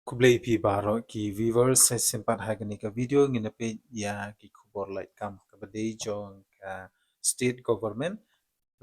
Kublai pi baro ki viewers sa sempat hagani ka video ngina pe ya ki kubor like kam ka badai jong ka state government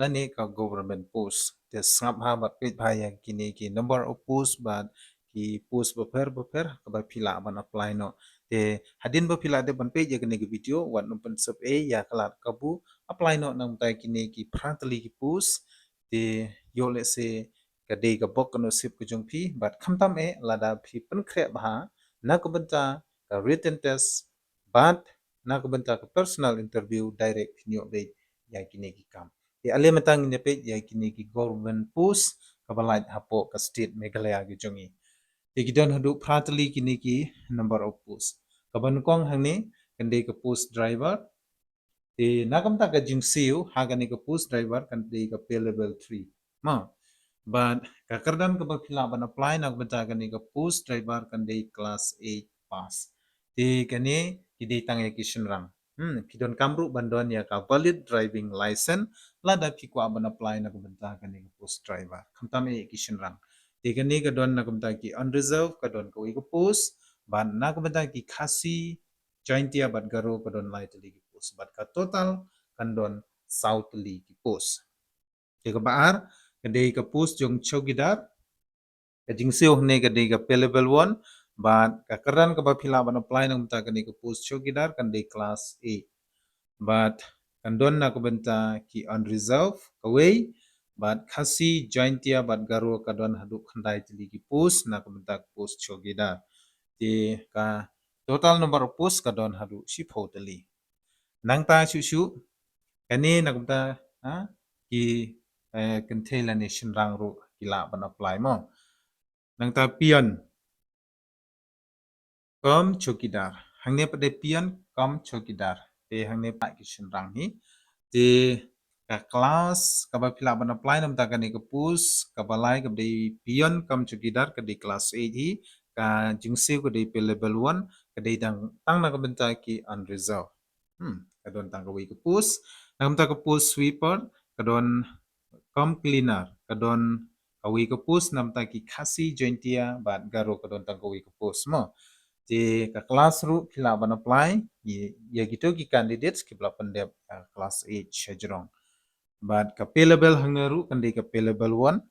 lani ka government post te sngap ha bat pe bhaya kini ki number of post bat ki post beper ka ba pila ban apply no te hadin ba pila de ban pe ya kini ki video wat no pen sep e ya kalat kabu apply no nang tai kini ki prantali ki post te yo le se ka dei ka bok no sip ku jong phi but kham tam e lada phi pen khre bha na ko banta ka written test but na ko banta ka personal interview direct nyo be ya kini ki kam e ale matang ne pe ya kini ki government post ka balai hapo ka state meghalaya ki jongi e gidon hadu pratali kini ki number of post ka ban kong hang ni kan dei ka post driver te nakam ta ka jing siu ha ka ni ka post driver kan dei ka pay level 3 ma but kakardan ka pila ban apply nak bata ka ni ka post driver kan dei class 8 pass te kani kidi tang ekishin rang kidon kamru bandon ya ka valid driving license lada pikwa ban apply nak bata ka ni ka post driver khamtam ekishin rang te kani ka don nak bata ki unreserved ka don ka wi ka post ban nak bata ki khasi jointia bat garo ka don lai tali ki post bat ka total kan don south li ki post te ka baar ka dei ka post jong chogidar ka jingsiu hne ka dei ka pay level 1 but ka karan ka ba phila ban apply nang ta ka ni ka post chogidar kan dei class 8 but kan don na ka banta ki unreserved ka way but khasi jointia bat garo ka don hadu khandai tili ki post na ka banta post chogidar te ka total number of post ka don hadu shi photali nang ta shu shu kani na ka banta ha ki container nation rang ro kila ban apply mo nang ta pion kom chokidar hangne pada pion kom chokidar te hangne pa kishin rang ni te ka class ka ba phila ban apply nam ta ka ni ka pus ka balai ka di pion kom chokidar ka di class 8 hi ka jingse ko di pe level 1 ka di tang na ka benta ki unreserved ka don tang ka wi ka pus nam ta ka pus sweeper ka don kom cleaner ka don kawi ka pus nam ta ki khasi jointia bat garo ka don tang kawi ka pus mo te ka class ru phila ban apply ya gitu ki candidates ki bla pandep class 8 shajrong but ka pay level hangna ru kan de ka pay level 1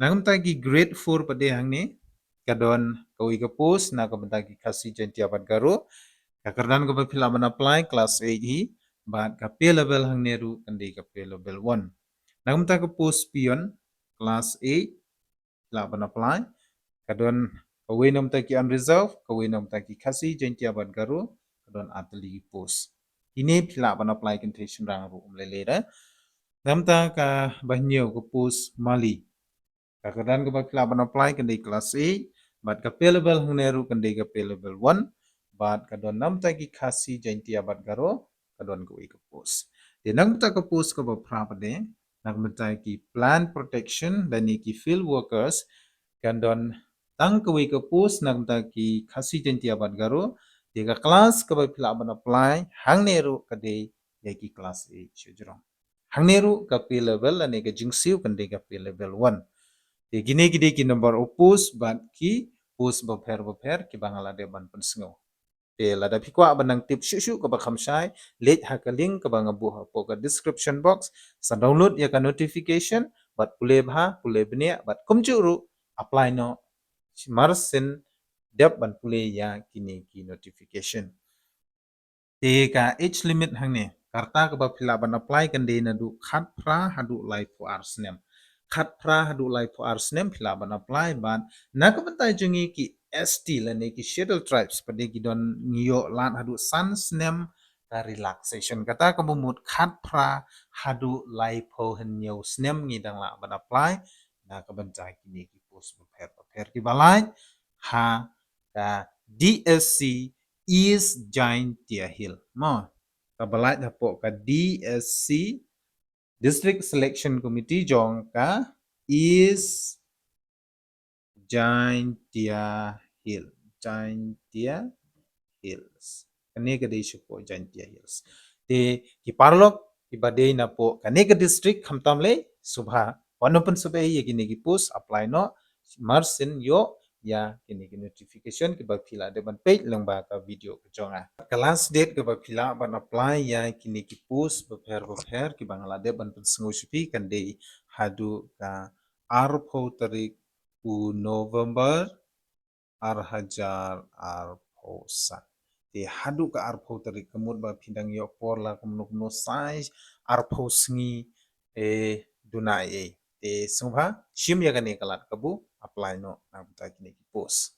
nangam ta ki grade 4 pade hangni ka don kawi ka pus na ka banta ki khasi jointia bat garo ka kardan ka phila ban apply class 8 hi but ka pay level hangne ru kan de ka pay level 1 nangam ta ka post pion class 8 la ban apply kadon kawin nam ta ki unreserved kawin nam ta ki khasi jentia ban garo kadon atli post ini phila ban apply condition rang ru le da nam ta ka banyo ko post mali ka kadan ka phila ban apply kan di class 8 but ka pay level hangne ru kan di ka pay level 1 but kadon nam ta ki khasi jentia ban garo kadon ko ka post de nam ta ka post ka ba phra pa de nagmentai ki plant protection dan ki field workers kan don tang kawi ka pus nagmentai ki khasi jentia bat garo de ka class ka ba phila ban apply hang neru ka de ya ki class 8 chujrong hang neru ka p level ane ka jingsiu kan de ka p level 1 de gine gide ki number of pus bat ki pus ba pher ki bangala de ban pensngo te lada pikwa banang tip shu ka ba khamshai late ha ka link ka ba ngabu ha po ka description box sa download ya ka notification bat pule bha pule bne bat kumchu ru apply no marsin dep ban pule ya kini ki notification te ka age limit hangne karta ka ba phila ban apply kan de na du khat phra hadu live for hours nem khat phra hadu live for hours nem phila ban apply ban na ka bantai jungi ki ST la ne ki schedule tribes pade ki don ngio lan hadu sans nem ka relaxation kata ka bumut khat phra hadu live ho henyo snem ngi dang la ban apply na ka bantai ki ne ki post prepare ki balai ha ka DSC is giant tia hill mo kabalat na po ka DSC District Selection Committee jong ka is Giantia Hill. Giantia Hills. Kani ka di siya po Giantia Hills. Di kiparlok ibadey na po kani ka district kamtamle subha. Wano pun subha iya gini gipus apply no marsin yo ya kini ki notification ki ba phila de ban page lang ba ka video ka jonga kelas date ke ba phila ban apply ya kini ki post ba pher ki bangla de ban sengu sipi kan de hadu ka arpho tarik u November arhajar arphosa te hadu ka arpho tarik kemut ba phindang yo por la kumno size arpho sngi e dunai te sungha shim ya kani kalat kabu apply no na buta kini ki post